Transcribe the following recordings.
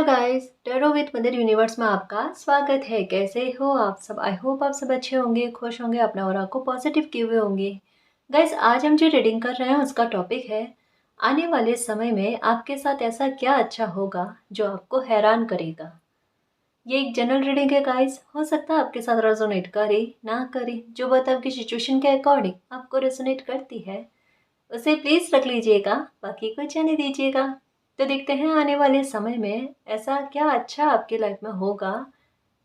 Hello guys, tarot with mother universe में आपका स्वागत है। कैसे हो आप सब? आई होप आप सब अच्छे होंगे, खुश होंगे, अपने ऑरा को पॉजिटिव किए हुए होंगे। गाइस, आज हम जो रीडिंग कर रहे हैं उसका टॉपिक है आने वाले समय में आपके साथ ऐसा क्या अच्छा होगा जो आपको हैरान करेगा। ये एक जनरल रीडिंग है गाइस, हो सकता है आपके साथ रेजोनेट करे ना करे। जो बात आपकी सिचुएशन के अकॉर्डिंग आपको रेजोनेट करती है उसे प्लीज रख लीजिएगा, बाकी को जाने दीजिएगा। तो देखते हैं आने वाले समय में ऐसा क्या अच्छा आपकी लाइफ में होगा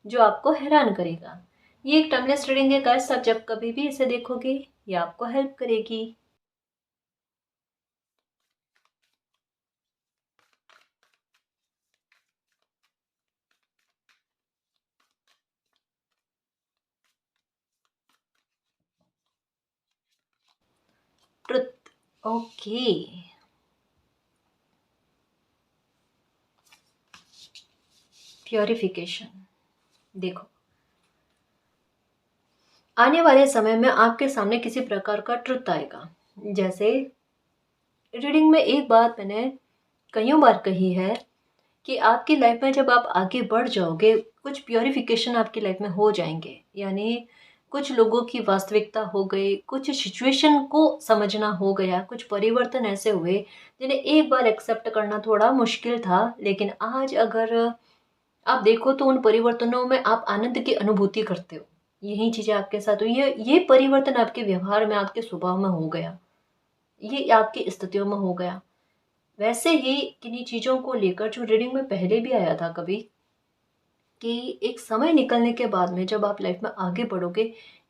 जो आपको हैरान करेगा। ये एक टाइमलेस रीडिंग है गाइस, आप जब कभी भी इसे देखोगे ये आपको हेल्प करेगी। ट्रुथ। Okay, purification. देखो, आने वाले समय में आपके सामने किसी प्रकार का ट्रुथ आएगा। जैसे रीडिंग में एक बात मैंने कईयों बार कही है कि आपकी लाइफ में जब आप आगे बढ़ जाओगे कुछ प्योरिफिकेशन आपकी लाइफ में हो जाएंगे। यानी कुछ लोगों की वास्तविकता हो गई, कुछ सिचुएशन को समझना हो गया, कुछ परिवर्तन ऐसे हुए जिन्हें एक बार एक्सेप्ट करना थोड़ा मुश्किल था, लेकिन आज अगर आप देखो तो उन परिवर्तनों में आप आनंद की अनुभूति करते हो। यही चीजें आपके साथ हुई। ये परिवर्तन आपके व्यवहार में, आपके स्वभाव में हो गया, ये आपकी स्थितियों में हो गया। वैसे ही किन्हीं चीज़ों को लेकर जो रीडिंग में पहले भी आया था कभी, कि एक समय निकलने के बाद में जब आप लाइफ में आगे बढ़ोगे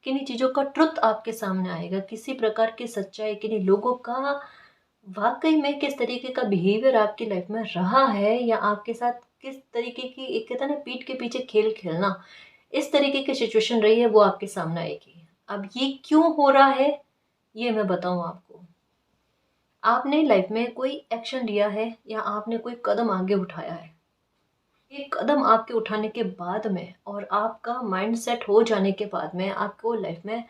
किन्हीं चीज़ों का ट्रुथ आपके सामने आएगा, किसी प्रकार की सच्चाई, किन्हीं लोगों का वाकई में किस तरीके का बिहेवियर आपकी लाइफ में रहा है, या आपके साथ किस तरीके की, एक कहता है ना पीठ के पीछे खेल खेलना, इस तरीके की सिचुएशन रही है, वो आपके सामने आएगी। अब ये क्यों हो रहा है ये मैं बताऊं आपको। आपने लाइफ में कोई एक्शन लिया है या आपने कोई कदम आगे उठाया है। एक कदम आपके उठाने के बाद में और आपका माइंड सेट हो जाने के बाद में आपको लाइफ में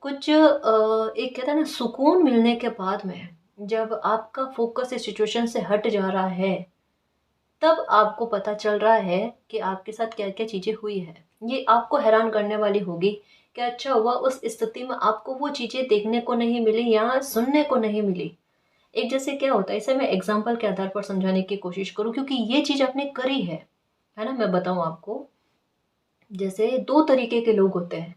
कुछ एक कहता है ना सुकून मिलने के बाद में, जब आपका फोकस इस सिचुएशन से हट जा रहा है, तब आपको पता चल रहा है कि आपके साथ क्या क्या चीज़ें हुई है। ये आपको हैरान करने वाली होगी कि अच्छा हुआ उस स्थिति में आपको वो चीज़ें देखने को नहीं मिली या सुनने को नहीं मिली। एक जैसे क्या होता है, इसे मैं एग्जाम्पल के आधार पर समझाने की कोशिश करूं क्योंकि ये चीज़ आपने करी है ना। मैं बताऊं आपको, जैसे दो तरीके के लोग होते हैं।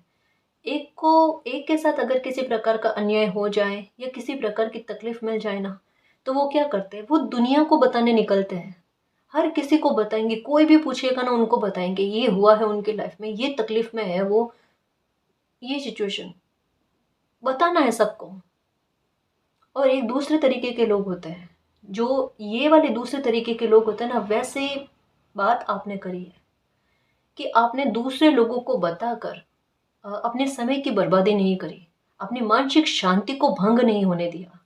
एक के साथ अगर किसी प्रकार का अन्याय हो जाए या किसी प्रकार की तकलीफ मिल जाए ना, तो वो क्या करते हैं, वो दुनिया को बताने निकलते हैं। हर किसी को बताएंगे, कोई भी पूछेगा ना उनको बताएंगे ये हुआ है उनकी लाइफ में, ये तकलीफ में है वो, ये सिचुएशन बताना है सबको। और एक दूसरे तरीके के लोग होते हैं, जो ये वाले दूसरे तरीके के लोग होते हैं ना, वैसे बात आपने करी है कि आपने दूसरे लोगों को बताकर अपने समय की बर्बादी नहीं करी, अपनी मानसिक शांति को भंग नहीं होने दिया।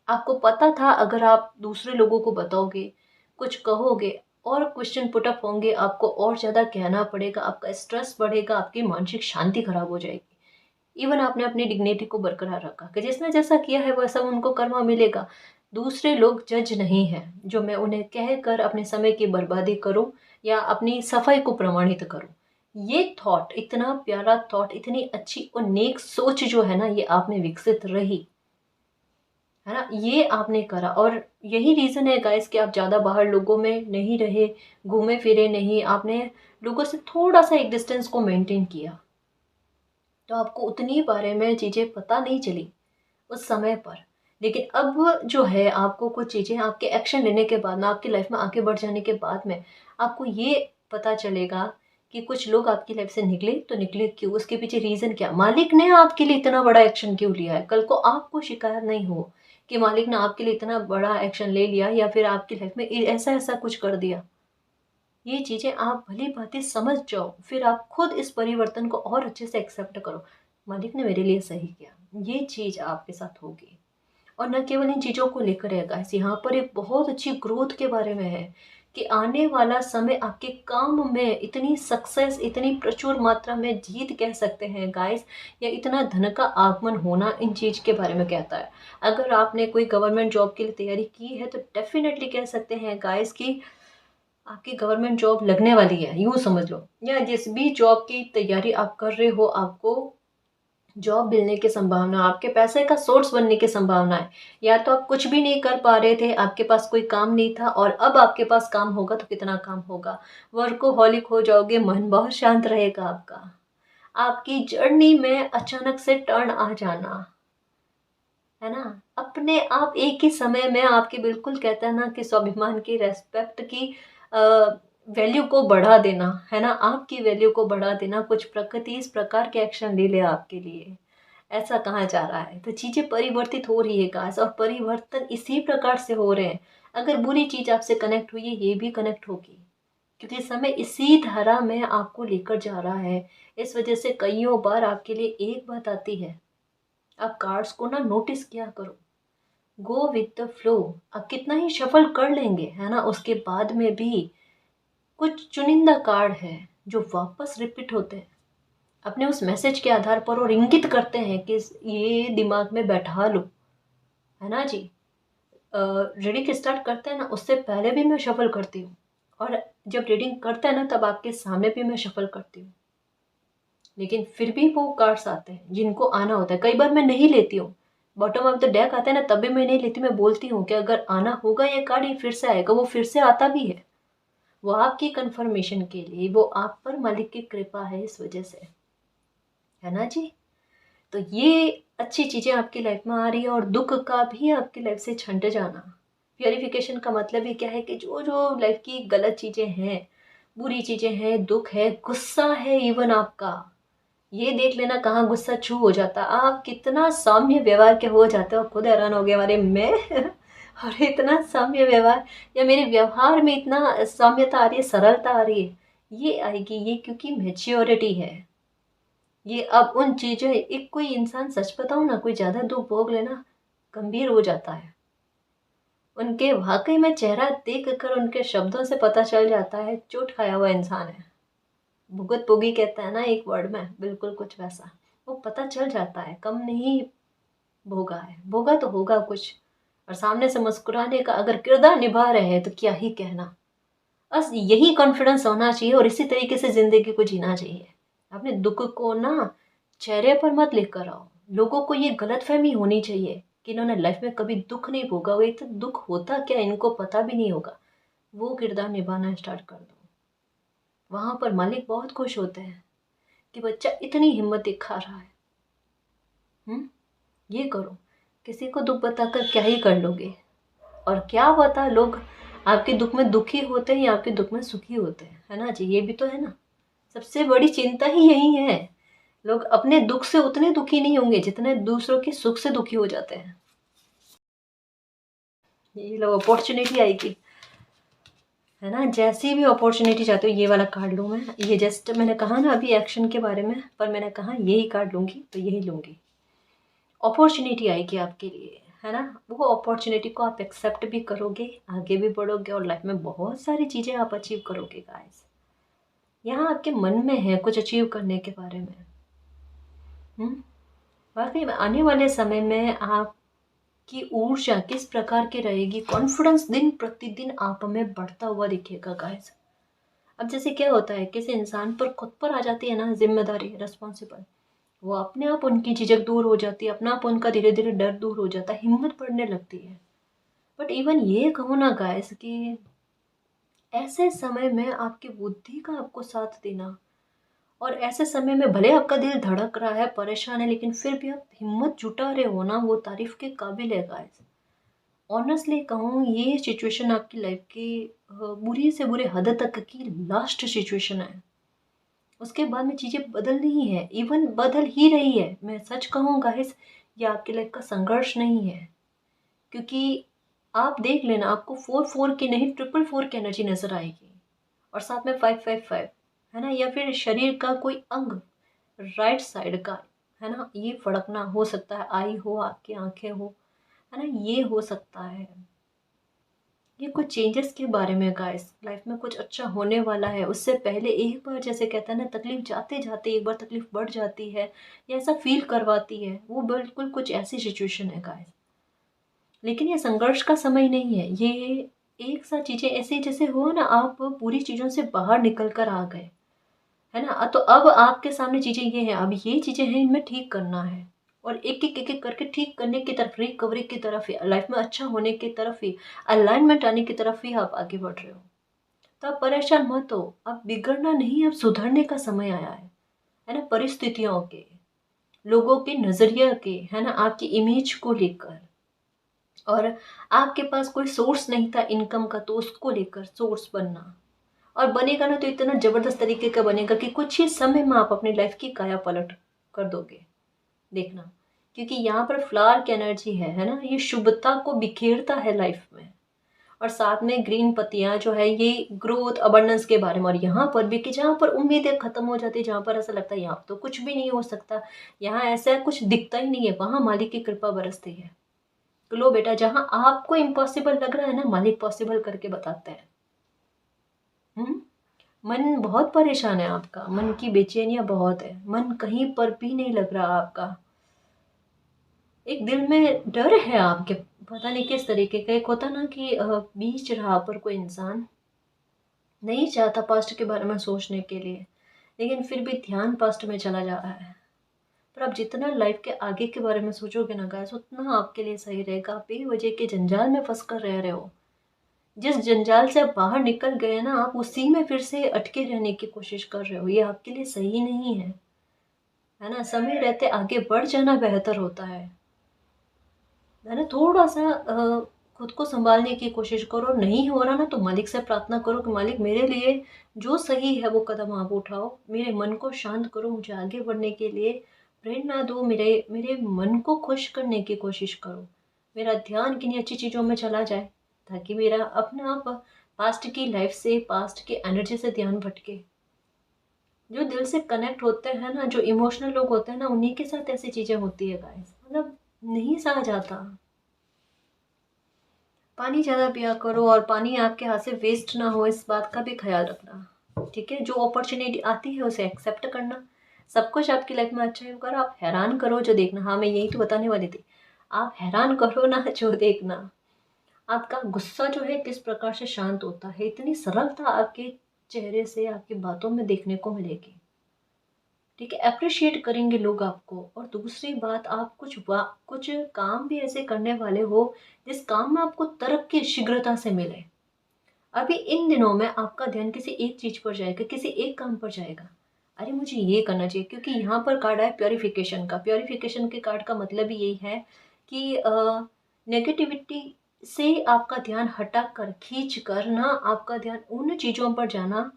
आपको पता था अगर आप दूसरे लोगों को बताओगे, कुछ कहोगे और क्वेश्चन पुटअप होंगे, आपको और ज़्यादा कहना पड़ेगा, आपका स्ट्रेस बढ़ेगा, आपकी मानसिक शांति खराब हो जाएगी। इवन आपने अपनी डिग्निटी को बरकरार रखा कि जिसने जैसा किया है वैसा उनको कर्मा मिलेगा। दूसरे लोग जज नहीं है जो मैं उन्हें कहकर अपने समय की बर्बादी करूं या अपनी सफाई को प्रमाणित करूं। ये थॉट, इतना प्यारा थॉट, इतनी अच्छी और नेक सोच जो है ना, ये आप में विकसित रही है ना, ये आपने करा। और यही रीज़न है गाइस कि आप ज़्यादा बाहर लोगों में नहीं रहे, घूमे फिरे नहीं, आपने लोगों से थोड़ा सा एक डिस्टेंस को मेंटेन किया, तो आपको उतनी बारे में चीज़ें पता नहीं चली उस समय पर। लेकिन अब जो है आपको कुछ चीज़ें आपके एक्शन लेने के बाद में, आपकी लाइफ में आगे बढ़ जाने के बाद में, आपको ये पता चलेगा कि कुछ लोग आपकी लाइफ से निकले तो निकले क्यों, उसके पीछे रीज़न क्या, मालिक ने आपके लिए इतना बड़ा एक्शन क्यों लिया है। कल को आपको शिकायत नहीं हो कि मालिक ने आपके लिए इतना बड़ा एक्शन ले लिया या फिर आपकी लाइफ में ऐसा ऐसा कुछ कर दिया। ये चीज़ें आप भली भांति समझ जाओ, फिर आप खुद इस परिवर्तन को और अच्छे से एक्सेप्ट करो। मालिक ने मेरे लिए सही किया, ये चीज़ आपके साथ होगी। और न केवल इन चीज़ों को लेकर है गाइस, यहाँ पर एक बहुत अच्छी ग्रोथ के बारे में है कि आने वाला समय आपके काम में इतनी सक्सेस, इतनी प्रचुर मात्रा में जीत कह सकते हैं गाइस, या इतना धन का आगमन होना इन चीज़ के बारे में कहता है। अगर आपने कोई गवर्नमेंट जॉब के लिए तैयारी की है तो डेफिनेटली कह सकते हैं गाइस कि आपकी गवर्नमेंट जॉब लगने वाली है, यूँ समझ लो, या जिस भी जॉब की तैयारी आप कर रहे हो, आपको जॉब मिलने की संभावना, आपके पैसे का सोर्स बनने की संभावना है। या तो आप कुछ भी नहीं कर पा रहे थे, आपके पास कोई काम नहीं था, और अब आपके पास काम होगा तो कितना काम होगा। वर्कोहॉलिक हो जाओगे, मन बहुत शांत रहेगा आपका। आपकी जर्नी में अचानक से टर्न आ जाना, है ना? अपने आप एक ही समय में आपके, बिल्कुल कहते हैं ना कि स्वाभिमान की, रेस्पेक्ट की वैल्यू को बढ़ा देना, है ना? आपकी वैल्यू को बढ़ा देना, कुछ प्रकृति इस प्रकार के एक्शन ले ले आपके लिए, ऐसा कहा जा रहा है। तो चीज़ें परिवर्तित हो रही है गाइस, और परिवर्तन इसी प्रकार से हो रहे हैं। अगर बुरी चीज़ आपसे कनेक्ट हुई है, ये भी कनेक्ट होगी, क्योंकि समय इसी धारा में आपको लेकर जा रहा है। इस वजह से कईयों बार आपके लिए एक बात आती है, आप कार्ड्स को ना नोटिस किया करो, गो विथ द फ्लो। आप कितना ही शफल कर लेंगे, है ना, उसके बाद में भी कुछ चुनिंदा कार्ड है जो वापस रिपीट होते हैं अपने उस मैसेज के आधार पर, और इंगित करते हैं कि ये दिमाग में बैठा लो, है ना जी। रीडिंग स्टार्ट करते हैं ना, उससे पहले भी मैं शफल करती हूँ, और जब रीडिंग करते हैं ना तब आपके सामने भी मैं शफल करती हूँ। लेकिन फिर भी वो कार्ड्स आते हैं जिनको आना होता है। कई बार मैं नहीं लेती हूँ, बॉटम ऑफ द डेक आता है ना, तभी मैं नहीं लेती। मैं बोलती हूँ कि अगर आना होगा ये कार्ड, ये फिर से आएगा, वो फिर से आता भी है। वो आपकी कंफर्मेशन के लिए, वो आप पर मालिक की कृपा है, इस वजह से, है ना जी। तो ये अच्छी चीज़ें आपकी लाइफ में आ रही है, और दुख का भी आपकी लाइफ से छंट जाना। प्योरिफिकेशन का मतलब ही क्या है कि जो जो लाइफ की गलत चीज़ें हैं, बुरी चीज़ें हैं, दुख है, गुस्सा है, इवन आपका, ये देख लेना कहाँ गुस्सा छू हो जाता। आप कितना सौम्य व्यवहार के हो जाते हो, खुद हैरान हो गए, अरे मैं और इतना सौम्य व्यवहार, या मेरे व्यवहार में इतना सौम्यता आ रही है, सरलता आ रही है। ये आएगी, ये क्योंकि मेच्योरिटी है। ये अब उन चीज़ें, एक कोई इंसान, सच बताऊँ ना, कोई ज़्यादा दुख भोग लेना गंभीर हो जाता है। उनके वाकई में चेहरा देख कर, उनके शब्दों से पता चल जाता है चोट खाया हुआ इंसान है। भुगत भोगी कहता है ना एक वर्ड में, बिल्कुल कुछ वैसा। वो पता चल जाता है, कम नहीं भोगा है, भोगा तो होगा कुछ। और सामने से मुस्कुराने का अगर किरदार निभा रहे हैं तो क्या ही कहना। बस यही कॉन्फिडेंस होना चाहिए, और इसी तरीके से जिंदगी को जीना चाहिए। अपने दुख को ना चेहरे पर मत लेकर आओ। लोगों को ये गलतफहमी होनी चाहिए कि इन्होंने लाइफ में कभी दुख नहीं भोगा, वो एक तो दुख होता क्या इनको पता भी नहीं होगा। वो किरदार निभाना स्टार्ट कर दो, वहां पर मालिक बहुत खुश होते हैं कि बच्चा इतनी हिम्मत दिखा रहा है। ये करो, किसी को दुख बताकर क्या ही कर लोगे। और क्या पता लोग आपके दुख में दुखी होते हैं या आपके दुख में सुखी होते हैं, है ना जी। ये भी तो है ना, सबसे बड़ी चिंता ही यही है। लोग अपने दुख से उतने दुखी नहीं होंगे जितने दूसरों के सुख से दुखी हो जाते हैं। ये लो अपॉर्चुनिटी आएगी, है ना। जैसी भी अपॉर्चुनिटी चाहते हो, ये वाला कार्ड लूँ मैं। ये जस्ट मैंने कहा ना अभी एक्शन के बारे में, पर मैंने कहा यही कार्ड लूँगी तो यही लूँगी। अपॉर्चुनिटी आएगी आपके लिए, है ना। वो अपॉर्चुनिटी को आप एक्सेप्ट भी करोगे, आगे भी बढ़ोगे, और लाइफ में बहुत सारी चीज़ें आप अचीव करोगे गाइस। यहाँ आपके मन में है कुछ अचीव करने के बारे में। वाकई में आने वाले समय में आपकी ऊर्जा किस प्रकार की रहेगी, कॉन्फिडेंस दिन प्रतिदिन आप में बढ़ता हुआ दिखेगा गाइस। अब जैसे क्या होता है, किसी इंसान पर खुद पर आ जाती है ना जिम्मेदारी, रिस्पॉन्सिबल, वो अपने आप उनकी झिझक दूर हो जाती है, अपना आप उनका धीरे धीरे डर दूर हो जाता है, हिम्मत बढ़ने लगती है। बट इवन ये कहो ना गाइस कि ऐसे समय में आपकी बुद्धि का आपको साथ देना, और ऐसे समय में भले आपका दिल धड़क रहा है, परेशान है, लेकिन फिर भी आप हिम्मत जुटा रहे हो ना, वो तारीफ के काबिल है गाइस। ऑनेस्टली कहूँ, ये सिचुएशन आपकी लाइफ की बुरी से बुरे हद तक की लास्ट सिचुएशन है। उसके बाद में चीज़ें बदल नहीं है, इवन बदल ही रही है। मैं सच कहूँ गाइस, ये आपकी लाइफ का संघर्ष नहीं है, क्योंकि आप देख लेना, आपको 4-4 की नहीं, 4-4 की एनर्जी नजर आएगी, और साथ में 5-5-5, है ना। या फिर शरीर का कोई अंग राइट साइड का, है ना, ये फड़कना हो सकता है, आई हो, आपकी आंखें हो, है ना, ये हो सकता है। ये कुछ चेंजेस के बारे में गाइस, लाइफ में कुछ अच्छा होने वाला है। उससे पहले एक बार, जैसे कहता है ना, तकलीफ जाते जाते एक बार तकलीफ बढ़ जाती है, या ऐसा फील करवाती है, वो बिल्कुल कुछ ऐसी सिचुएशन है गाइस। लेकिन ये संघर्ष का समय नहीं है, ये एक साथ चीज़ें ऐसे जैसे हो ना, आप पूरी चीज़ों से बाहर निकल कर आ गए, है ना? तो अब आपके सामने चीज़ें ये हैं, अब ये चीज़ें हैं, इनमें ठीक करना है और एक-एक करके ठीक करने की तरफ, रिकवरी की तरफ ही, लाइफ में अच्छा होने की तरफ ही, अलाइनमेंट आने की तरफ ही आप आगे बढ़ रहे हो। तो आप परेशान मत हो, अब बिगड़ना नहीं, अब सुधरने का समय आया है ना? परिस्थितियों के, लोगों के नज़रिया के, है ना? आपकी इमेज को लेकर, और आपके पास कोई सोर्स नहीं था इनकम का, तो उसको लेकर सोर्स बनना। और बनेगा ना तो इतना ज़बरदस्त तरीके का बनेगा कि कुछ ही समय में आप अपनी लाइफ की काया पलट कर दोगे, देखना। क्योंकि यहाँ पर फ्लावर की एनर्जी है ना? ये शुभता को बिखेरता है लाइफ में। और साथ में ग्रीन पत्तियाँ जो है, ये ग्रोथ अबंडेंस के बारे में। और यहाँ पर भी कि जहाँ पर उम्मीदें खत्म हो जाती है, जहाँ पर ऐसा लगता है यहाँ तो कुछ भी नहीं हो सकता, यहाँ ऐसा कुछ दिखता ही नहीं है, वहाँ मालिक की कृपा बरसती है। तो लो बेटा, जहाँ आपको इम्पॉसिबल लग रहा है ना, मालिक पॉसिबल करके बताते हैं। मन बहुत परेशान है आपका, मन की बेचैनियाँ बहुत है, मन कहीं पर भी नहीं लग रहा आपका। एक दिल में डर है आपके, पता नहीं किस तरीके का। एक होता ना कि बीच राह पर कोई इंसान नहीं चाहता पास्ट के बारे में सोचने के लिए, लेकिन फिर भी ध्यान पास्ट में चला जा रहा है। पर आप जितना लाइफ के आगे के बारे में सोचोगे ना गाइस, उतना आपके लिए सही रहेगा। आप बेवजह के जंजाल में फंस कर रह रहे हो। जिस जंजाल से आप बाहर निकल गए ना, आप उसी में फिर से अटके रहने की कोशिश कर रहे हो। ये आपके लिए सही नहीं है ना? समय रहते आगे बढ़ जाना बेहतर होता है ना? थोड़ा सा खुद को संभालने की कोशिश करो। नहीं हो रहा ना, तो मालिक से प्रार्थना करो कि मालिक, मेरे लिए जो सही है वो कदम आप उठाओ, मेरे मन को शांत करो, मुझे आगे बढ़ने के लिए प्रेरणा दो, मेरे मेरे मन को खुश करने की कोशिश करो, मेरा ध्यान किन्हीं अच्छी चीज़ों में चला जाए, ताकि मेरा अपना आप पास्ट की लाइफ से, पास्ट की एनर्जी से ध्यान भटके। जो दिल से कनेक्ट होते हैं ना, जो इमोशनल लोग होते हैं ना, उन्हीं के साथ ऐसी चीज़ें होती है गाइस, मतलब नहीं सहा जाता। पानी ज़्यादा पिया करो, और पानी आपके हाथ से वेस्ट ना हो, इस बात का भी ख्याल रखना, ठीक है? जो अपॉर्चुनिटी आती है उसे एक्सेप्ट करना। सब कुछ आपकी लाइफ में अच्छा ही होगा। आप हैरान करो जो देखना। हाँ, मैं यही तो बताने वाली थी। आप हैरान करो ना जो देखना। आपका गुस्सा जो है किस प्रकार से शांत होता है, इतनी सरलता आपके चेहरे से, आपकी बातों में देखने को मिलेगी, ठीक है? अप्रिशिएट करेंगे लोग आपको। और दूसरी बात, आप कुछ काम भी ऐसे करने वाले हो जिस काम में आपको तरक्की शीघ्रता से मिले। अभी इन दिनों में आपका ध्यान किसी एक चीज पर जाएगा, किसी एक काम पर जाएगा। अरे मुझे ये करना चाहिए, क्योंकि यहाँ पर कार्ड है प्योरिफिकेशन का। प्योरिफिकेशन के कार्ड का मतलब ही यही है कि नेगेटिविटी से आपका ध्यान हटा कर, खींच कर ना, आपका ध्यान उन चीज़ों पर जाना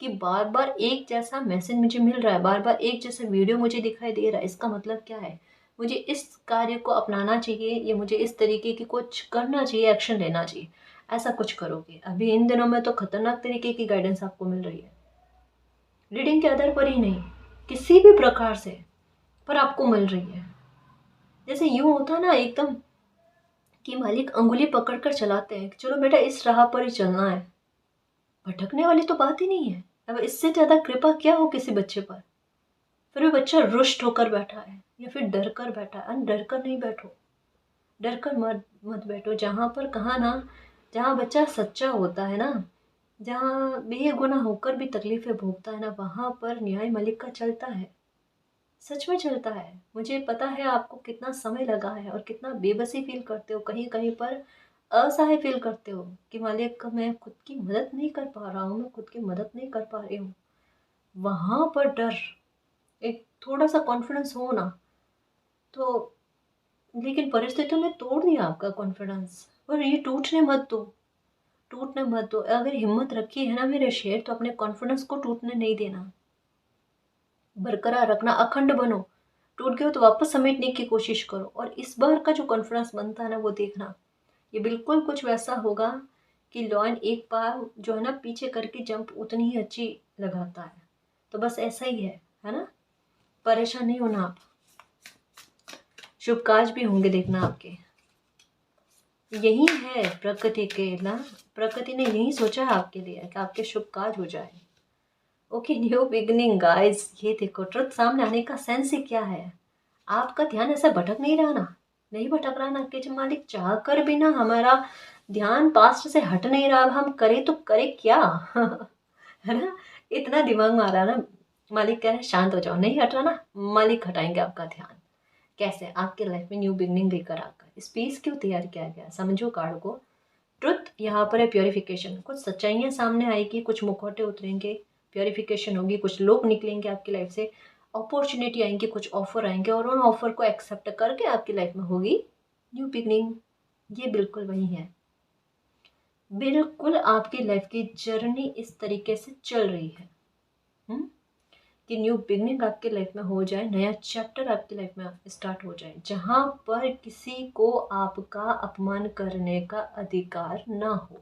कि बार बार एक जैसा मैसेज मुझे मिल रहा है, बार बार एक जैसा वीडियो मुझे दिखाई दे रहा है, इसका मतलब क्या है? मुझे इस कार्य को अपनाना चाहिए, या मुझे इस तरीके की कुछ करना चाहिए, एक्शन लेना चाहिए। ऐसा कुछ करोगे। अभी इन दिनों में तो खतरनाक तरीके की गाइडेंस आपको मिल रही है, रीडिंग के आधार पर ही नहीं, किसी भी प्रकार से, पर आपको मिल रही है। जैसे यूं होता ना एकदम कि मालिक अंगुली पकड़ कर चलाते हैं कि चलो बेटा इस राह पर ही चलना है, भटकने वाली तो बात ही नहीं है। अब इससे ज्यादा कृपा क्या हो किसी बच्चे पर? फिर भी बच्चा रुष्ट होकर बैठा है, या फिर डर कर बैठा है। डर कर नहीं बैठो, डर कर मत मत बैठो। जहाँ पर कहा ना, जहाँ बच्चा सच्चा होता है ना, जहाँ बेगुनाह होकर भी तकलीफें भोगता है ना, वहाँ पर न्याय मलिक का चलता है, सच में चलता है। मुझे पता है आपको कितना समय लगा है, और कितना बेबसी फील करते हो, कहीं कहीं पर असहाय फील करते हो कि मालिक मैं खुद की मदद नहीं कर पा रहा हूँ, मैं खुद की मदद नहीं कर पा रही हूँ। वहाँ पर डर, एक थोड़ा सा कॉन्फिडेंस हो ना, तो लेकिन परिस्थितियों ने तोड़ दिया आपका कॉन्फिडेंस। और ये टूटने मत दो, टूटने मत दो। अगर हिम्मत रखी है ना मेरे शेर, तो अपने कॉन्फिडेंस को टूटने नहीं देना, बरकरार रखना, अखंड बनो। टूट गए हो तो वापस समेटने की कोशिश करो। और इस बार का जो कॉन्फिडेंस बनता है ना, वो देखना, ये बिल्कुल कुछ वैसा होगा कि लॉयन एक बार जो है ना पीछे करके जंप उतनी ही अच्छी लगाता है। तो बस ऐसा ही है ना? परेशान नहीं होना आप। शुभ काज भी होंगे देखना आपके। यही है प्रकृति के ना, प्रकृति ने यही सोचा है आपके लिए कि आपके शुभ काज हो जाए। Okay, new beginning guys. ये देखो, ट्रुथ सामने आने का सेंस ही क्या है। आपका ध्यान ऐसा भटक नहीं रहा ना, नहीं भटक रहा ना, कि जब मालिक चाह कर भी ना हमारा ध्यान पास्ट से हट नहीं रहा, अब हम करें तो करें क्या? है ना? इतना दिमाग में आ रहा है ना। मालिक कह रहे हैं शांत हो जाओ, नहीं हट रहा ना, मालिक हटाएंगे आपका ध्यान। कैसे? आपके लाइफ में न्यू बिगनिंग लेकर आकर। स्पेस क्यों तैयार किया गया? समझो कार्ड को। ट्रुथ यहाँ पर है प्योरिफिकेशन। कुछ सच्चाइयाँ सामने आएगी, कुछ मुखौटे उतरेंगे, प्योरिफिकेशन होगी, कुछ लोग निकलेंगे आपकी लाइफ से, अपॉर्चुनिटी आएंगी, कुछ ऑफर आएंगे और उन ऑफर को एक्सेप्ट करके आपकी लाइफ में होगी न्यू बिगनिंग। ये बिल्कुल वही है। बिल्कुल आपकी लाइफ की जर्नी इस तरीके से चल रही है कि न्यू बिगनिंग आपकी लाइफ में हो जाए, नया चैप्टर आपकी लाइफ में स्टार्ट हो जाए, जहाँ पर किसी को आपका अपमान करने का अधिकार ना हो।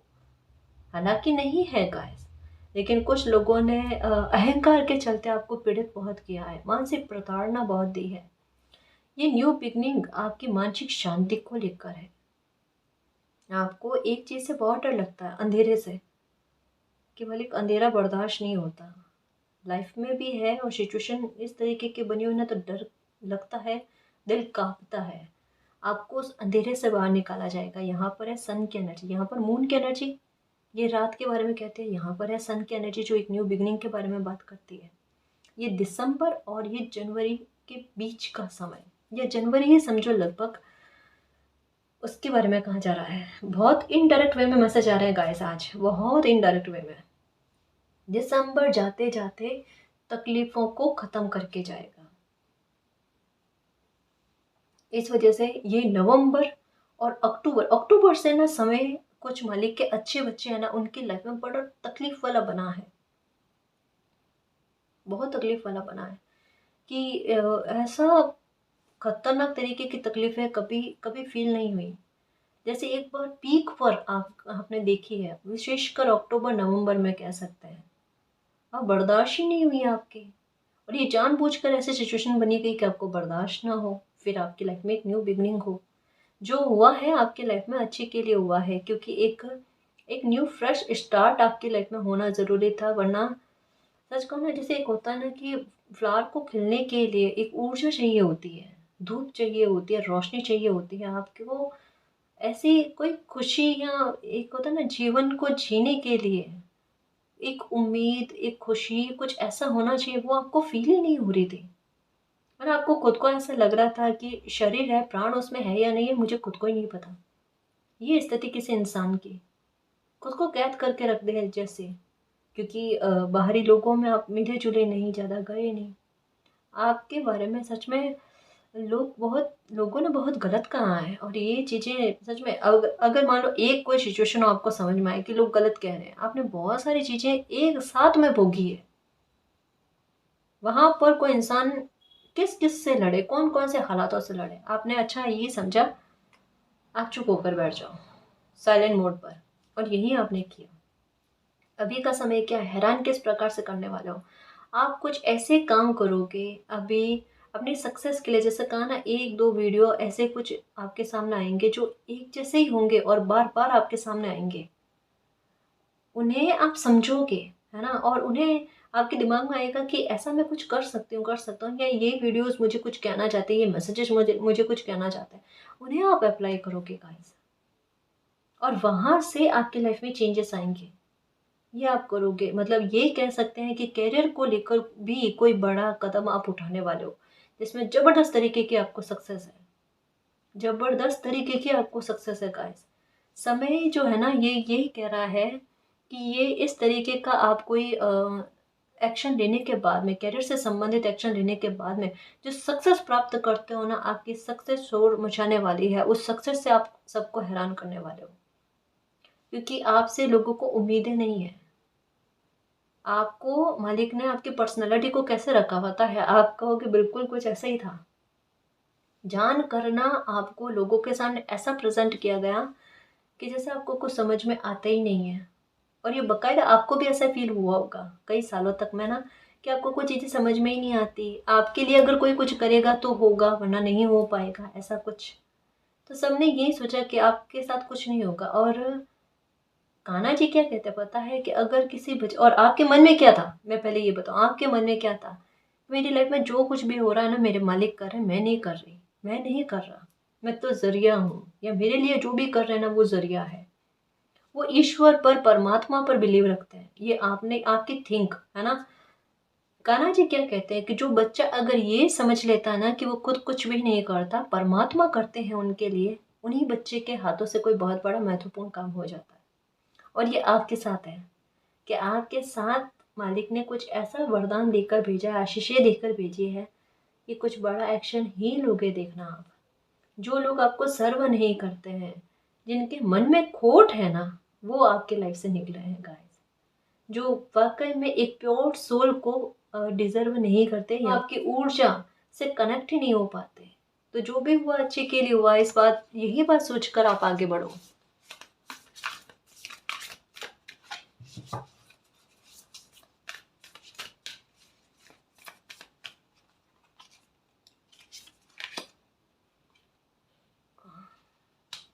हालांकि नहीं है गाइस, लेकिन कुछ लोगों ने अहंकार के चलते आपको पीड़ित बहुत किया है, मानसिक प्रताड़ना बहुत दी है। ये न्यू बिगनिंग आपकी मानसिक शांति को लेकर है। आपको एक चीज़ से बहुत डर लगता है, अंधेरे से, कि मालिक अंधेरा बर्दाश्त नहीं होता। लाइफ में भी है और सिचुएशन इस तरीके की बनी हुई ना, तो डर लगता है, दिल कांपता है। आपको उस अंधेरे से बाहर निकाला जाएगा। यहाँ पर है सन की एनर्जी, यहाँ पर मून की एनर्जी, ये रात के बारे में कहते हैं। यहाँ पर है सन की एनर्जी जो एक न्यू बिगनिंग के बारे में बात करती है। ये दिसंबर और ये जनवरी के बीच का समय, या जनवरी ही समझो लगभग, उसके बारे में कहा जा रहा है। बहुत इनडायरेक्ट वे में मैसेज आ रहे हैं गाइस आज, बहुत इनडायरेक्ट वे में। दिसंबर जाते जाते तकलीफों को खत्म करके जाएगा। इस वजह से ये नवंबर और अक्टूबर से ना समय कुछ मालिक के अच्छे बच्चे हैं ना, उनकी लाइफ में बड़ा तकलीफ वाला बना है, बहुत तकलीफ वाला बना है कि ऐसा खतरनाक तरीके की तकलीफें कभी कभी फील नहीं हुई। जैसे एक बार पीक पर आपने देखी है, विशेषकर अक्टूबर नवंबर में कह सकते हैं, अब बर्दाश्त ही नहीं हुई आपकी, और ये जानबूझकर ऐसी सिचुएशन बनी गई कि आपको बर्दाश्त ना हो, फिर आपकी लाइफ में एक न्यू बिगनिंग हो। जो हुआ है आपकी लाइफ में अच्छे के लिए हुआ है, क्योंकि एक एक न्यू फ्रेश स्टार्ट आपकी लाइफ में होना ज़रूरी था। वरना सच कहूँ ना, जैसे एक होता है ना कि फ्लावर को खिलने के लिए एक ऊर्जा चाहिए होती है, धूप चाहिए होती है, रोशनी चाहिए होती है आपको, ऐसी कोई खुशी या एक होता है ना जीवन को जीने के लिए एक उम्मीद, एक खुशी, कुछ ऐसा होना चाहिए, वो आपको फील ही नहीं हो रही थी। और आपको खुद को ऐसा लग रहा था कि शरीर है, प्राण उसमें है या नहीं है, मुझे खुद को ही नहीं पता। ये स्थिति किसी इंसान की, खुद को कैद करके रख दे जैसे, क्योंकि बाहरी लोगों में आप मिले जुले नहीं, ज़्यादा गए नहीं। आपके बारे में सच में लोगों ने बहुत गलत कहा है। और ये चीज़ें सच में, अगर मान लो एक कोई सिचुएशन आपको समझ में आए कि लोग गलत कह रहे हैं, आपने बहुत सारी चीज़ें एक साथ में भोगी है, वहाँ पर कोई इंसान किस किस से लड़े, कौन कौन से हालातों से लड़े, आपने अच्छा ये समझा, आप चुप होकर बैठ जाओ साइलेंट मोड पर, और यही आपने किया। अभी का समय क्या हैरान किस प्रकार से करने वाले हो, आप कुछ ऐसे काम करोगे अभी अपनी सक्सेस के लिए। जैसे कहा ना, एक दो वीडियो ऐसे कुछ आपके सामने आएंगे जो एक जैसे ही होंगे और बार बार आपके सामने आएंगे, उन्हें आप समझोगे, है ना, और उन्हें आपके दिमाग में आएगा कि ऐसा मैं कुछ कर सकती हूँ, कर सकता हूँ, या ये वीडियोस मुझे कुछ कहना चाहते हैं, ये मैसेजेस मुझे कुछ कहना चाहते हैं, उन्हें आप अप्लाई करोगे गाइस, और वहाँ से आपकी लाइफ में चेंजेस आएंगे। ये आप करोगे, मतलब ये कह सकते हैं कि करियर को लेकर भी कोई बड़ा कदम आप उठाने वाले हो, जिसमें ज़बरदस्त तरीके की आपको सक्सेस है, ज़बरदस्त तरीके की आपको सक्सेस है गाइस। समय जो है ना, ये यही कह रहा है कि ये इस तरीके का आप कोई एक्शन लेने के बाद में, करियर से संबंधित एक्शन लेने के बाद में जो सक्सेस प्राप्त करते हो ना, आपकी सक्सेस शोर मचाने वाली है। उस सक्सेस से आप सबको हैरान करने वाले हो, क्योंकि आपसे लोगों को उम्मीदें नहीं है। आपको मालिक ने आपकी पर्सनैलिटी को कैसे रखा होता है, आप कहोगे बिल्कुल कुछ ऐसा ही था। जान करना आपको लोगों के सामने ऐसा प्रेजेंट किया गया कि जैसे आपको कुछ समझ में आता ही नहीं है। और ये बकायदा आपको भी ऐसा फील हुआ होगा कई सालों तक में ना, कि आपको कुछ चीज़ें समझ में ही नहीं आती, आपके लिए अगर कोई कुछ करेगा तो होगा, वरना नहीं हो पाएगा, ऐसा कुछ। तो सबने यही सोचा कि आपके साथ कुछ नहीं होगा। और कान्हा जी क्या कहते हैं पता है, कि अगर किसी और आपके मन में क्या था, मैं पहले ये बताऊँ, आपके मन में क्या था, मेरी लाइफ में जो कुछ भी हो रहा है ना, मेरे मालिक कर रहे हैं, मैं नहीं कर रही, मैं नहीं कर रहा, मैं तो जरिया हूँ, या मेरे लिए जो भी कर रहे हैं ना वो जरिया है। वो ईश्वर पर, परमात्मा पर बिलीव रखते हैं। ये आपने आपकी थिंक है ना। कान्हा जी क्या कहते हैं कि जो बच्चा अगर ये समझ लेता है ना कि वो खुद कुछ भी नहीं करता, परमात्मा करते हैं उनके लिए, उन्हीं बच्चे के हाथों से कोई बहुत बड़ा महत्वपूर्ण काम हो जाता है। और ये आपके साथ है कि आपके साथ मालिक ने कुछ ऐसा वरदान देकर भेजा है, आशीषें देकर भेजी है कि कुछ बड़ा एक्शन ही लोगे देखना आप। जो लोग आपको सर्व नहीं करते हैं, जिनके मन में खोट है ना, वो आपके लाइफ से निकले हैं गाइस। जो वाकई में एक प्योर सोल को डिजर्व नहीं करते या आपकी ऊर्जा से कनेक्ट ही नहीं हो पाते। तो जो भी हुआ अच्छे के लिए हुआ, इस बात यही बात सोचकर आप आगे बढ़ो।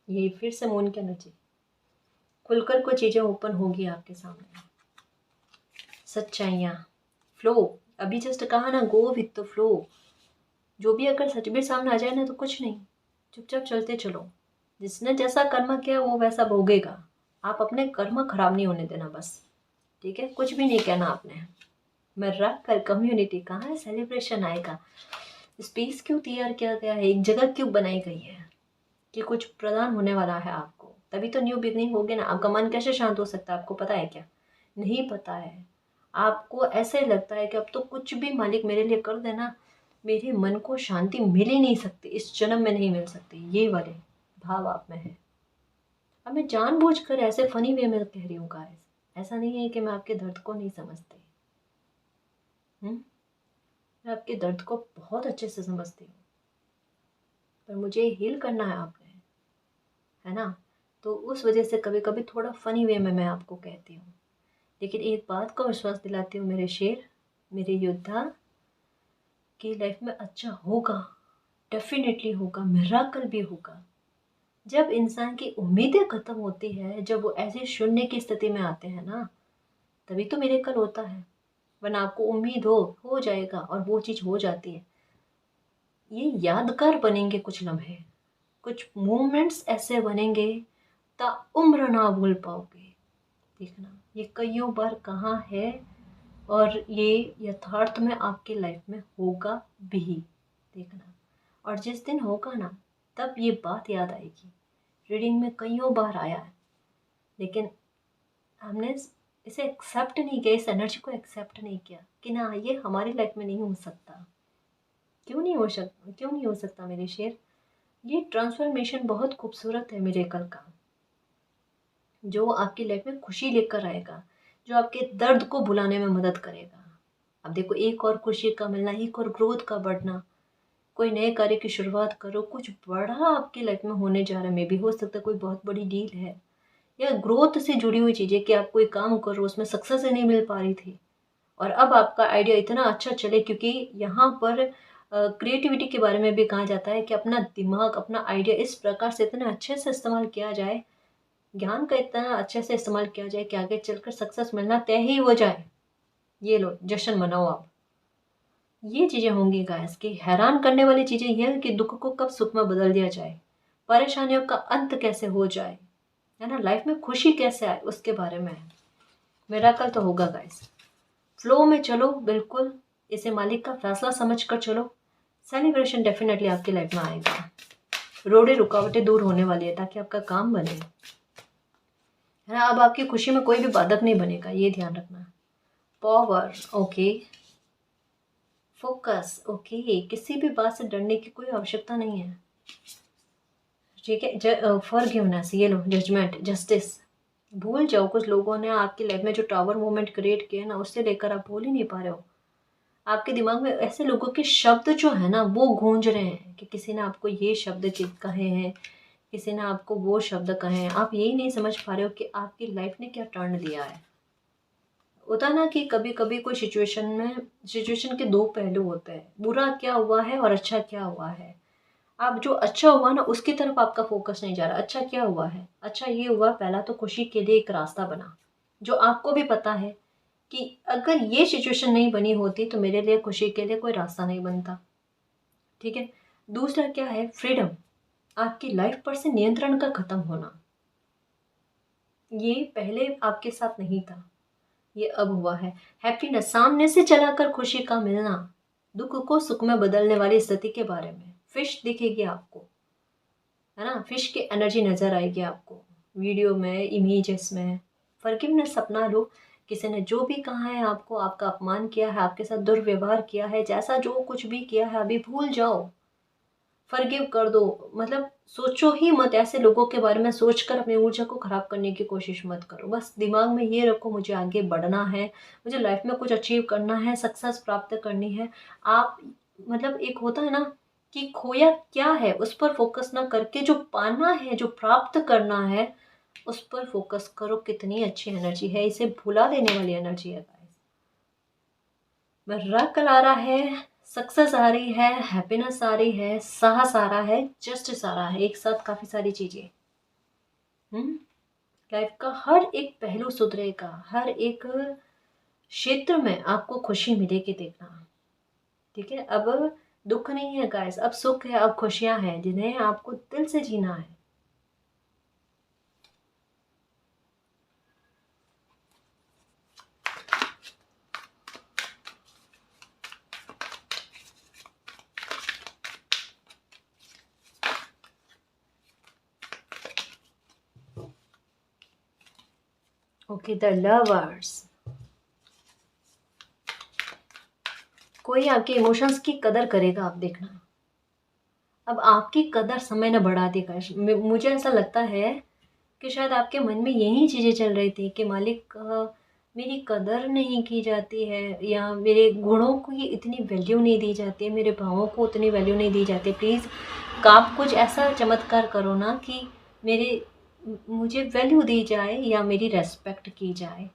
ये फिर से मून की एनर्जी खुलकर कोई चीजें ओपन होगी आपके सामने। सच्चाइयाँ, फ्लो, अभी जस्ट कहा ना, गो विथ द फ्लो। जो भी अगर सच भी सामने आ जाए ना तो कुछ नहीं, चुपचाप चलते चलो। जिसने जैसा कर्म किया वो वैसा भोगेगा। आप अपने कर्म खराब नहीं होने देना बस, ठीक है। कुछ भी नहीं कहना आपने। मैं रख कर कम्युनिटी कहाँ है, सेलिब्रेशन आएगा। स्पेस क्यों तैयार किया गया है, एक जगह क्यों बनाई गई है कि कुछ प्रदान होने वाला है आपको, तभी तो न्यू बिगनिंग होगी ना। आपका मन कैसे शांत हो सकता है, आपको पता है क्या? नहीं पता है। आपको ऐसे लगता है कि अब तो कुछ भी मालिक मेरे लिए कर देना, मेरे मन को शांति मिल ही नहीं सकती, इस जन्म में नहीं मिल सकती। ये वाले भाव आप में है। अब मैं जानबूझकर ऐसे फनी वे में कह रही हूँ गाइस, ऐसा नहीं है कि मैं आपके दर्द को नहीं समझती। मैं आपके दर्द को बहुत अच्छे से समझती हूँ, पर मुझे हील करना है आपने, है ना। तो उस वजह से कभी कभी थोड़ा फनी वे में मैं आपको कहती हूँ। लेकिन एक बात का विश्वास दिलाती हूँ मेरे शेर, मेरे योद्धा, की लाइफ में अच्छा होगा, डेफिनेटली होगा, मिराकल भी होगा। जब इंसान की उम्मीदें खत्म होती है, जब वो ऐसे शून्य की स्थिति में आते हैं ना, तभी तो मिरेकल होता है। वरना आपको उम्मीद हो जाएगा और वो चीज़ हो जाती है। ये यादगार बनेंगे कुछ लम्हे, कुछ मोमेंट्स ऐसे बनेंगे ता उम्र ना भूल पाओगे। देखना ये कईयों बार कहाँ है, और ये यथार्थ में आपकी लाइफ में होगा भी। देखना, और जिस दिन होगा ना, तब ये बात याद आएगी। रीडिंग में कईयों बार आया है, लेकिन हमने इसे एक्सेप्ट नहीं किया, इस एनर्जी को एक्सेप्ट नहीं किया कि ना ये हमारी लाइफ में नहीं हो सकता। क्यों नहीं हो सकता मेरे शेर? ये ट्रांसफॉर्मेशन बहुत खूबसूरत है मिरेकल का, जो आपकी लाइफ में खुशी लेकर आएगा, जो आपके दर्द को भुलाने में मदद करेगा। अब देखो, एक और खुशी का मिलना, एक और ग्रोथ का बढ़ना, कोई नए कार्य की शुरुआत करो, कुछ बड़ा आपकी लाइफ में होने जा रहा है। मे भी हो सकता है कोई बहुत बड़ी डील है, या ग्रोथ से जुड़ी हुई चीज़ें कि आप कोई काम करो, उसमें सक्सेस ही नहीं मिल पा रही थी, और अब आपका आइडिया इतना अच्छा चले। क्योंकि यहाँ पर क्रिएटिविटी के बारे में भी कहा जाता है कि अपना दिमाग, अपना आइडिया इस प्रकार से इतना अच्छे से इस्तेमाल किया जाए, ज्ञान का इतना अच्छे से इस्तेमाल किया जाए कि आगे चलकर सक्सेस मिलना तय ही हो जाए। ये लो, जश्न मनाओ आप। ये चीज़ें होंगी गाइस कि हैरान करने वाली चीज़ें यह है कि दुख को कब सुख में बदल दिया जाए, परेशानियों का अंत कैसे हो जाए, है ना, लाइफ में खुशी कैसे आए, उसके बारे में है। मिरेकल तो होगा गाइस। फ्लो में चलो, बिल्कुल इसे मालिक का फैसला समझ कर चलो। सेलिब्रेशन डेफिनेटली आपकी लाइफ में आएगा। रोड़े रुकावटें दूर होने वाली है ताकि आपका काम बने, है ना। अब आपकी खुशी में कोई भी बाधक नहीं बनेगा, ये ध्यान रखना। Power, okay. Focus, okay. किसी भी बात से डरने की कोई आवश्यकता नहीं है, ठीक है। फॉरगिवनेस, ये लो, जजमेंट, जस्टिस। भूल जाओ, कुछ लोगों ने आपकी लाइफ में जो टावर मोमेंट क्रिएट किया ना, उससे लेकर आप भूल ही नहीं पा रहे हो। आपके दिमाग में ऐसे लोगों के शब्द जो है ना, वो गूंज रहे हैं कि किसी ने आपको ये शब्द कहे हैं, किसी ने आपको वो शब्द कहे हैं। आप यही नहीं समझ पा रहे हो कि आपकी लाइफ ने क्या टर्न दिया है। होता ना कि कभी कभी कोई सिचुएशन के दो पहलू होते हैं, बुरा क्या हुआ है और अच्छा क्या हुआ है। आप जो अच्छा हुआ ना, उसकी तरफ आपका फोकस नहीं जा रहा। अच्छा क्या हुआ है? अच्छा ये हुआ, पहला तो खुशी के लिए एक रास्ता बना, जो आपको भी पता है कि अगर ये सिचुएशन नहीं बनी होती तो मेरे लिए खुशी के लिए कोई रास्ता नहीं बनता, ठीक है। दूसरा क्या है? फ्रीडम, आपकी लाइफ पर से नियंत्रण का खत्म होना। ये पहले आपके साथ नहीं था, ये अब हुआ है। हैप्पीनेस, सामने से चलाकर खुशी का मिलना, दुख को सुख में बदलने वाली स्थिति के बारे में। फिश दिखेगी आपको, है ना, फिश की एनर्जी नज़र आएगी आपको वीडियो में, इमेजेस में। फॉरगिवनेस अपना लो। किसी ने जो भी कहा है आपको, आपका अपमान किया है, आपके साथ दुर्व्यवहार किया है, जैसा जो कुछ भी किया है, अभी भूल जाओ, फॉरगिव कर दो। मतलब सोचो ही मत, ऐसे लोगों के बारे में सोचकर अपनी ऊर्जा को ख़राब करने की कोशिश मत करो। बस दिमाग में ये रखो, मुझे आगे बढ़ना है, मुझे लाइफ में कुछ अचीव करना है, सक्सेस प्राप्त करनी है। आप मतलब एक होता है ना कि खोया क्या है उस पर फोकस ना करके जो पाना है, जो प्राप्त करना है, उस पर फोकस करो। कितनी अच्छी एनर्जी है, इसे भुला देने वाली एनर्जी है गाइस। मिरेकल आ रहा है, सक्सेस आ रही है, हैप्पीनेस आ रही है, साहस आ रहा है, जस्टिस आ रहा है, एक साथ काफ़ी सारी चीज़ें। लाइफ का हर एक पहलू सुधरेगा, हर एक क्षेत्र में आपको खुशी मिलेगी, देखना। ठीक है, अब दुख नहीं है गाइस, अब सुख है, अब खुशियां हैं, जिन्हें आपको दिल से जीना है। Okay, the lovers. कोई आपके इमोशंस की कदर करेगा, आप देखना। अब आपकी कदर समय ने बढ़ा दी गाइस। मुझे ऐसा लगता है कि शायद आपके मन में यही चीज़ें चल रही थी कि मालिक, मेरी कदर नहीं की जाती है, या मेरे गुणों को ये इतनी वैल्यू नहीं दी जाती है, मेरे भावों को उतनी वैल्यू नहीं दी जाती। प्लीज़ आप कुछ ऐसा चमत्कार करो ना कि मेरे मुझे वैल्यू दी जाए या मेरी रेस्पेक्ट की जाए।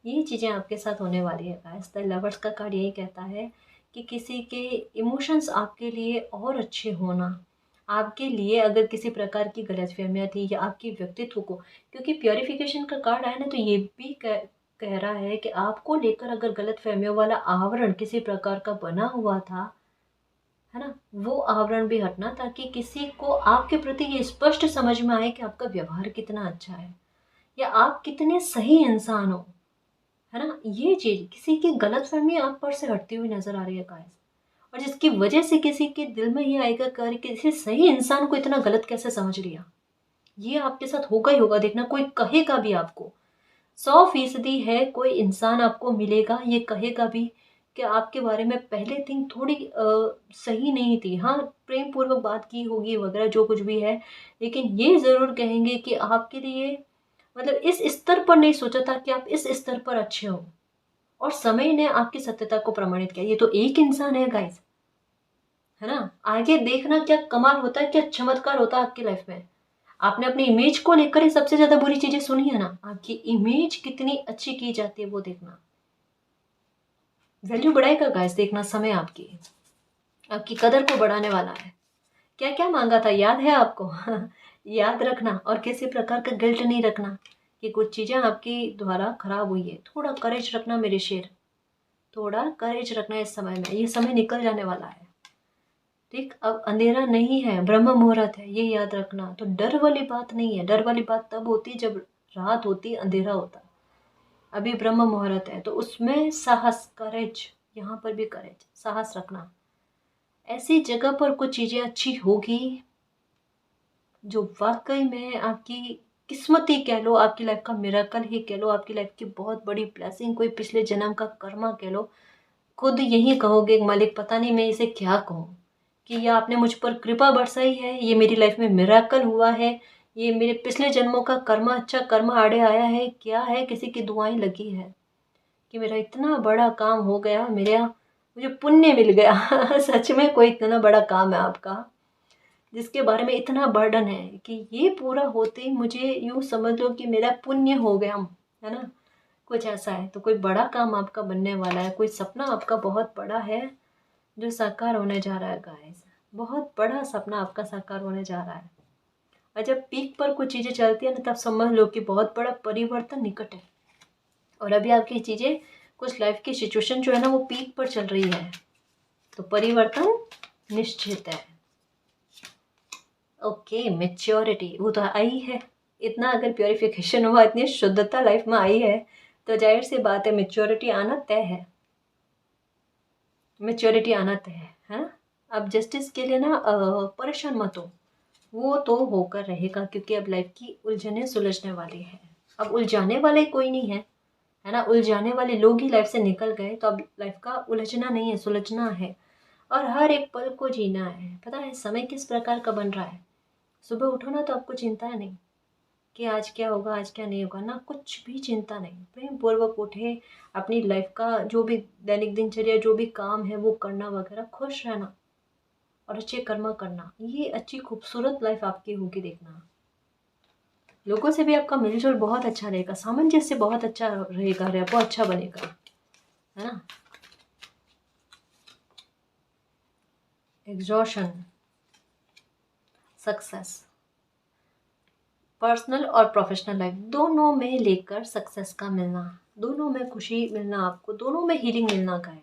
ये चीज़ें आपके साथ होने वाली है गाइस। द लवर्स का कार्ड यही कहता है कि किसी के इमोशंस आपके लिए और अच्छे होना, आपके लिए अगर किसी प्रकार की गलतफहमियां थी या आपके व्यक्तित्व को, क्योंकि प्योरिफिकेशन का कार्ड आया ना, तो ये भी कह रहा है कि आपको लेकर अगर गलतफहमियों वाला आवरण किसी प्रकार का बना हुआ था, है ना, वो आवरण भी हटना, ताकि किसी को आपके प्रति ये स्पष्ट समझ में आए कि आपका व्यवहार कितना अच्छा है या आप कितने सही इंसान हो, है ना। ये चीज़ किसी की गलतफहमी आप पर से हटती हुई नजर आ रही है गाइस, और जिसकी वजह से किसी के दिल में ये आएगा कर किसी सही इंसान को इतना गलत कैसे समझ लिया। ये आपके साथ होगा ही होगा, देखना। कोई कहेगा भी आपको, 100% है, कोई इंसान आपको मिलेगा ये कहेगा भी कि आपके बारे में पहले थिंक थोड़ी सही नहीं थी। हाँ, प्रेम पूर्वक बात की होगी वगैरह जो कुछ भी है, लेकिन ये ज़रूर कहेंगे कि आपके लिए मतलब इस स्तर पर नहीं सोचा था कि आप इस स्तर पर अच्छे हो, और समय ने आपकी सत्यता को प्रमाणित किया। ये तो एक इंसान है गाइस, है ना। आगे देखना क्या कमाल होता है, क्या चमत्कार होता है आपकी लाइफ में। आपने अपनी इमेज को लेकर ही सबसे ज्यादा बुरी चीजें सुनी है ना, आपकी इमेज कितनी अच्छी की जाती है वो देखना। वैल्यू बढ़ाएगा गाइस, देखना समय आपकी आपकी कदर को बढ़ाने वाला है। क्या क्या मांगा था याद है आपको? याद रखना, और किसी प्रकार का गिल्ट नहीं रखना कि कुछ चीजें आपकी द्वारा खराब हुई है। थोड़ा करेज रखना मेरे शेर, थोड़ा करेज रखना इस समय में, ये समय निकल जाने वाला है। ठीक, अब अंधेरा नहीं है, ब्रह्म मुहूर्त है, ये याद रखना। तो डर वाली बात नहीं है, डर वाली बात तब होती जब रात होती अंधेरा होता। अभी ब्रह्म मुहूर्त है, तो उसमें साहस, करेज, यहाँ पर भी करेज, साहस रखना। ऐसी जगह पर कुछ चीज़ें अच्छी होगी जो वाकई में आपकी किस्मत ही कह लो, आपकी लाइफ का मिरेकल ही कह लो, आपकी लाइफ की बहुत बड़ी ब्लेसिंग, कोई पिछले जन्म का कर्मा कह लो। खुद यही कहोगे मालिक, पता नहीं मैं इसे क्या कहूँ, कि ये आपने मुझ पर कृपा बरसाई है, ये मेरी लाइफ में मिरेकल हुआ है, ये मेरे पिछले जन्मों का कर्मा, अच्छा कर्मा आड़े आया है, क्या है, किसी की दुआएं लगी है कि मेरा इतना बड़ा काम हो गया, मेरा मुझे पुण्य मिल गया। सच में कोई इतना बड़ा काम है आपका जिसके बारे में इतना बर्डन है कि ये पूरा होते ही मुझे यूँ समझ लो कि मेरा पुण्य हो गया, है ना। कुछ ऐसा है, तो कोई बड़ा काम आपका बनने वाला है, कोई सपना आपका बहुत बड़ा है जो साकार होने जा रहा है गाइस। बहुत बड़ा सपना आपका साकार होने जा रहा है, और जब पीक पर कुछ चीज़ें चलती है ना, तब समझ लो कि बहुत बड़ा परिवर्तन निकट है। और अभी आपकी चीज़ें, कुछ लाइफ की सिचुएशन जो है ना, वो पीक पर चल रही है, तो परिवर्तन निश्चित है। ओके, मेच्योरिटी वो तो आई है, इतना अगर प्योरिफिकेशन हुआ, इतनी शुद्धता लाइफ में आई है, तो जाहिर सी बात है मेच्योरिटी आना तय है। मेच्योरिटी आना तय है ना। अब जस्टिस के लिए ना परेशान मत हो, वो तो होकर रहेगा, क्योंकि अब लाइफ की उलझने सुलझने वाली है। अब उलझाने वाले कोई नहीं है ना। उलझाने वाले लोग ही लाइफ से निकल गए, तो अब लाइफ का उलझना नहीं है, सुलझना है। और हर एक पल को जीना है। पता है समय किस प्रकार का बन रहा है। सुबह उठो ना तो आपको चिंता है नहीं कि आज क्या होगा, आज क्या नहीं होगा ना, कुछ भी चिंता नहीं। प्रेम पूर्वक उठे, अपनी लाइफ का जो भी दैनिक दिनचर्या जो भी काम है वो करना वगैरह, खुश रहना और अच्छे कर्म करना, ये अच्छी खूबसूरत लाइफ आपकी होगी। देखना लोगों से भी आपका मिलजुल बहुत अच्छा रहेगा, सामंजस्य बहुत अच्छा रहेगा, रेपो अच्छा बनेगा, है ना। एग्जॉशन, सक्सेस, पर्सनल और प्रोफेशनल लाइफ दोनों में लेकर सक्सेस का मिलना, दोनों में खुशी मिलना, आपको दोनों में हीलिंग मिलना का है।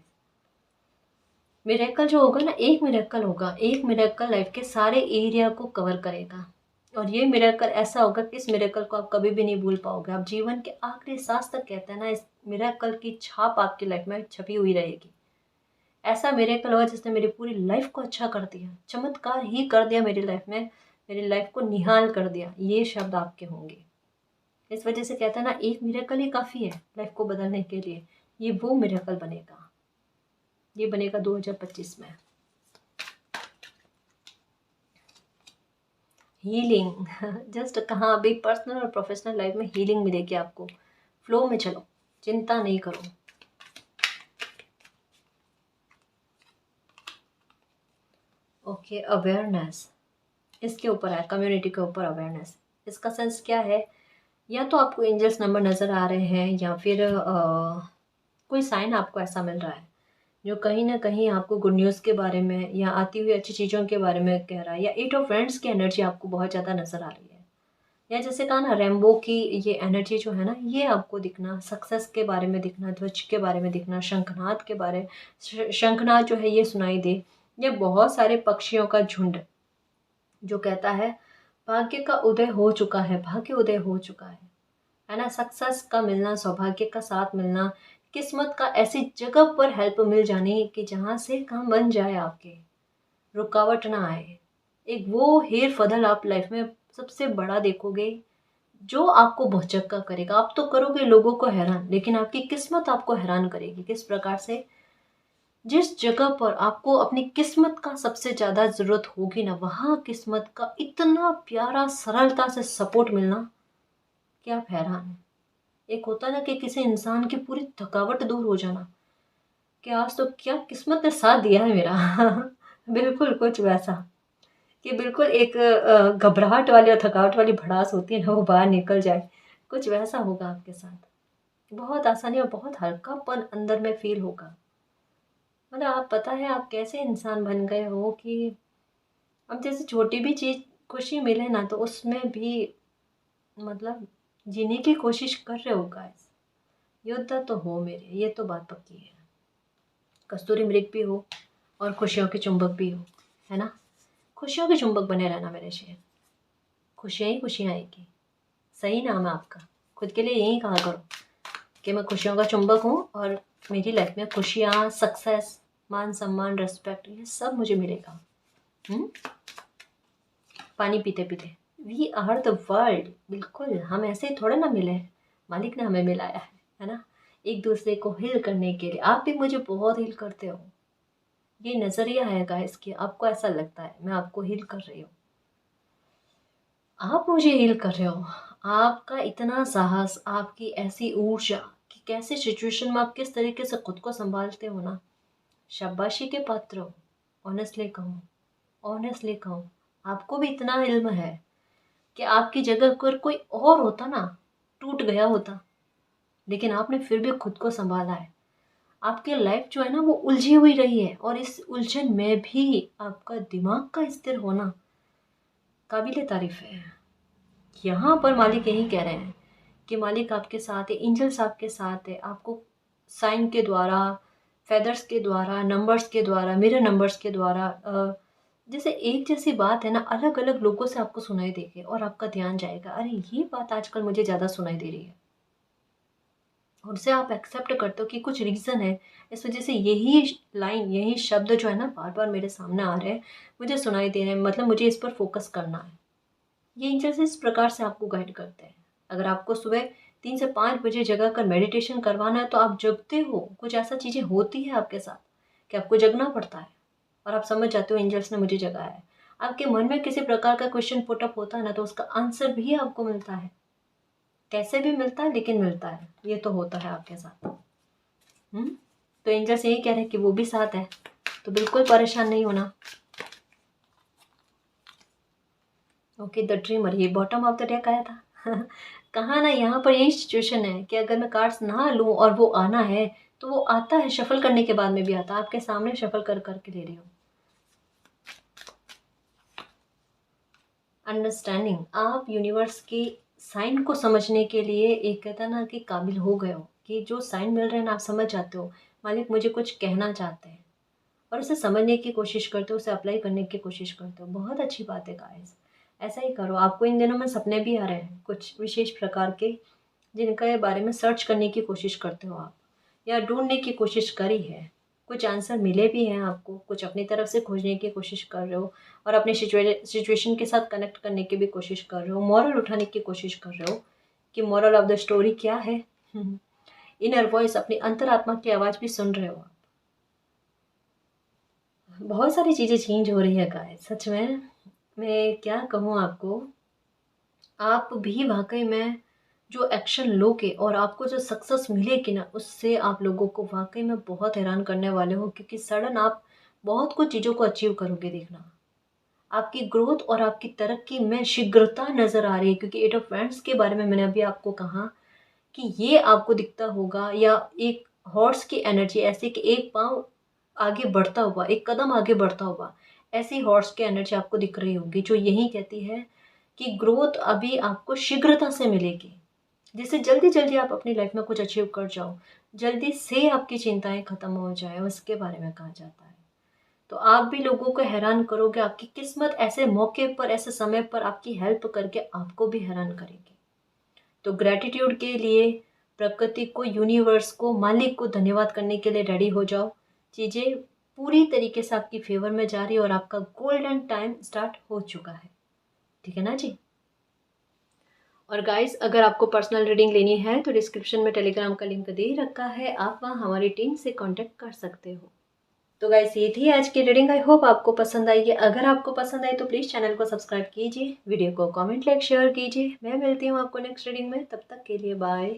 मिरेकल जो होगा ना, एक मिरेकल होगा, एक मिरेकल लाइफ के सारे एरिया को कवर करेगा। और ये मिरेकल ऐसा होगा कि इस मिरेकल को आप कभी भी नहीं भूल पाओगे। आप जीवन के आखिरी सांस तक, कहते हैं ना, इस मिरेकल की छाप आपकी लाइफ में छपी हुई रहेगी। ऐसा मिरेकल होगा जिसने मेरी पूरी लाइफ को अच्छा कर दिया, चमत्कार ही कर दिया मेरी लाइफ में, मेरी लाइफ को निहाल कर दिया, ये शब्द आपके होंगे। इस वजह से कहते हैं ना, एक मिरेकल ही काफ़ी है लाइफ को बदलने के लिए। ये वो मिरेकल बनेगा, ये बनेगा 2025 में। हीलिंग जस्ट कहाँ, अभी पर्सनल और प्रोफेशनल लाइफ में हीलिंग मिलेगी आपको। फ्लो में चलो, चिंता नहीं करो। ओके, अवेयरनेस, इसके ऊपर है, कम्युनिटी के ऊपर अवेयरनेस। इसका सेंस क्या है, या तो आपको एंजल्स नंबर नज़र आ रहे हैं, या फिर कोई साइन आपको ऐसा मिल रहा है जो कहीं ना कहीं आपको गुड न्यूज़ के बारे में या आती हुई अच्छी चीज़ों के बारे में कह रहा है। या 8 ऑफ फ्रेंड्स की एनर्जी आपको बहुत ज़्यादा नज़र आ रही है, या जैसे कहा ना, रेम्बो की ये एनर्जी जो है ना, ये आपको दिखना, सक्सेस के बारे में दिखना, ध्वज के बारे में दिखना, शंखनाद के बारे, शंखनाद जो है ये सुनाई दे। ये बहुत सारे पक्षियों का झुंड जो कहता है भाग्य का उदय हो चुका है, भाग्य उदय हो चुका है ना। सक्सेस का मिलना, सौभाग्य का साथ मिलना, किस्मत का ऐसी जगह पर हेल्प मिल जानी कि जहाँ से काम बन जाए, आपके रुकावट ना आए। एक वो हेर फदल आप लाइफ में सबसे बड़ा देखोगे जो आपको भौचक्का करेगा। आप तो करोगे लोगों को हैरान, लेकिन आपकी किस्मत आपको हैरान करेगी। किस प्रकार से, जिस जगह पर आपको अपनी किस्मत का सबसे ज़्यादा ज़रूरत होगी ना, वहाँ किस्मत का इतना प्यारा सरलता से सपोर्ट मिलना कि आप हैरान। एक होता है ना कि किसी इंसान की पूरी थकावट दूर हो जाना, कि आज तो क्या किस्मत ने साथ दिया है मेरा बिल्कुल कुछ वैसा, कि बिल्कुल एक घबराहट वाली और थकावट वाली भड़ास होती है ना, वो बाहर निकल जाए, कुछ वैसा होगा आपके साथ। बहुत आसानी और बहुत हल्कापन अंदर में फील होगा। मतलब आप, पता है आप कैसे इंसान बन गए हो कि अब जैसे छोटी भी चीज़ खुशी मिले ना, तो उसमें भी मतलब जीने की कोशिश कर रहे हो गाइस। योद्धा तो हो मेरे, ये तो बात पक्की है। कस्तूरी मृग भी हो और खुशियों के चुंबक भी हो, है ना। खुशियों के चुंबक बने रहना मेरे शेर, खुशियाँ ही खुशियाँ आएगी। सही नाम है आपका, खुद के लिए यही कहा करो कि मैं खुशियों का चुंबक हूँ और मेरी लाइफ में खुशियाँ, सक्सेस, मान सम्मान, रिस्पेक्ट, ये सब मुझे मिलेगा। पानी पीते पीते, वी आर द वर्ल्ड। बिल्कुल, हम ऐसे ही थोड़े ना मिले हैं, मालिक ने हमें मिलाया है ना। एक दूसरे को हील करने के लिए। आप भी मुझे बहुत हील करते हो, ये नज़रिया है गाइस कि आपको ऐसा लगता है मैं आपको हील कर रही हूँ, आप मुझे हील कर रहे हो। आपका इतना साहस, आपकी ऐसी ऊर्जा कि कैसे सिचुएशन में आप किस तरीके से खुद को संभालते हो ना, शाबाशी के पात्र हो। ऑनेस्टली कहूँ, आपको भी इतना इल्म है कि आपकी जगह अगर कोई और होता ना, टूट गया होता, लेकिन आपने फिर भी खुद को संभाला है। आपकी लाइफ जो है ना, वो उलझी हुई रही है, और इस उलझन में भी आपका दिमाग का स्थिर होना काबिले तारीफ है। यहाँ पर मालिक यही कह रहे हैं कि मालिक आपके साथ है, एंजल्स आपके साथ है। आपको साइन के द्वारा, फेदर्स के द्वारा, नंबर्स के द्वारा, मिरर नंबर्स के द्वारा, जैसे एक जैसी बात है ना, अलग अलग लोगों से आपको सुनाई देगी और आपका ध्यान जाएगा, अरे ये बात आजकल मुझे ज़्यादा सुनाई दे रही है। और उसे आप एक्सेप्ट करते हो कि कुछ रीज़न है, इस वजह से यही लाइन, यही शब्द जो है ना बार बार मेरे सामने आ रहे हैं, मुझे सुनाई दे रहे हैं, मतलब मुझे इस पर फोकस करना है। ये एंजल्स इस प्रकार से आपको गाइड करते हैं। अगर आपको सुबह 3 से 5 बजे जगा कर मेडिटेशन करवाना है तो आप जगते हो, कुछ ऐसा चीज़ें होती है आपके साथ कि आपको जगना पड़ता है और आप समझ जाते हो एंजल्स ने मुझे जगाया है। आपके मन में किसी प्रकार का क्वेश्चन पुट अप होता है ना, तो उसका आंसर भी आपको मिलता है। कैसे भी मिलता है, लेकिन मिलता है। ये तो होता है आपके साथ। तो एंजल्स यही कह रहे हैं कि वो भी साथ है, तो बिल्कुल परेशान नहीं होना। ओके, द ड्रीमर, ये बॉटम ऑफ द डेक आया था। कहा ना, यहाँ पर यही सिचुएशन है कि अगर मैं कार्ड्स ना लूँ और वो आना है तो वो आता है, शफल करने के बाद में भी आता है। आपके सामने शफल कर करके ले रही हूँ। अंडरस्टैंडिंग, आप यूनिवर्स की साइन को समझने के लिए एक कहता है ना कि काबिल हो गए हो, कि जो साइन मिल रहे हैं ना आप समझ जाते हो, मालिक मुझे कुछ कहना चाहते हैं, और उसे समझने की कोशिश करते हो, उसे अप्लाई करने की कोशिश करते हो। बहुत अच्छी बात है गाइस, ऐसा ही करो। आपको इन दिनों में सपने भी आ रहे हैं कुछ विशेष प्रकार के, जिनके बारे में सर्च करने की कोशिश करते हो आप, या ढूंढने की कोशिश करी है। कुछ आंसर मिले भी हैं आपको, कुछ अपनी तरफ से खोजने की कोशिश कर रहे हो और अपनी सिचुएशन के साथ कनेक्ट करने की भी कोशिश कर रहे हो, मॉरल उठाने की कोशिश कर रहे हो कि मॉरल ऑफ द स्टोरी क्या है। इनर वॉइस, अपनी अंतरात्मा की आवाज़ भी सुन रहे हो आप। बहुत सारी चीज़ें चेंज हो रही है गाइस, सच में मैं क्या कहूँ आपको। आप भी वाकई में जो एक्शन लोगे और आपको जो सक्सेस मिलेगी ना, उससे आप लोगों को वाकई में बहुत हैरान करने वाले हो, क्योंकि सडन आप बहुत कुछ चीज़ों को अचीव करोगे। देखना, आपकी ग्रोथ और आपकी तरक्की में शीघ्रता नज़र आ रही है, क्योंकि एट ऑफ वैंड्स के बारे में मैंने अभी आपको कहा कि ये आपको दिखता होगा, या एक हॉर्स की एनर्जी ऐसे कि एक पाँव आगे बढ़ता हुआ, एक कदम आगे बढ़ता हुआ, ऐसी हॉर्स की एनर्जी आपको दिख रही होगी, जो यही कहती है कि ग्रोथ अभी आपको शीघ्रता से मिलेगी, जिससे जल्दी जल्दी आप अपनी लाइफ में कुछ अचीव कर जाओ, जल्दी से आपकी चिंताएं खत्म हो जाए, उसके बारे में कहा जाता है। तो आप भी लोगों को हैरान करोगे, आपकी किस्मत ऐसे मौके पर, ऐसे समय पर आपकी हेल्प करके आपको भी हैरान करेगी। तो ग्रैटिट्यूड के लिए प्रकृति को, यूनिवर्स को, मालिक को धन्यवाद करने के लिए रेडी हो जाओ। चीज़ें पूरी तरीके से आपकी फेवर में जा रही है और आपका गोल्डन टाइम स्टार्ट हो चुका है। ठीक है ना जी। और गाइस, अगर आपको पर्सनल रीडिंग लेनी है तो डिस्क्रिप्शन में टेलीग्राम का लिंक दे रखा है, आप वहाँ हमारी टीम से कांटेक्ट कर सकते हो। तो गाइस, ये थी आज की रीडिंग। आई होप आपको पसंद आई है। अगर आपको पसंद आई तो प्लीज़ चैनल को सब्सक्राइब कीजिए, वीडियो को कमेंट, लाइक, शेयर कीजिए। मैं मिलती हूँ आपको नेक्स्ट रीडिंग में, तब तक के लिए बाय।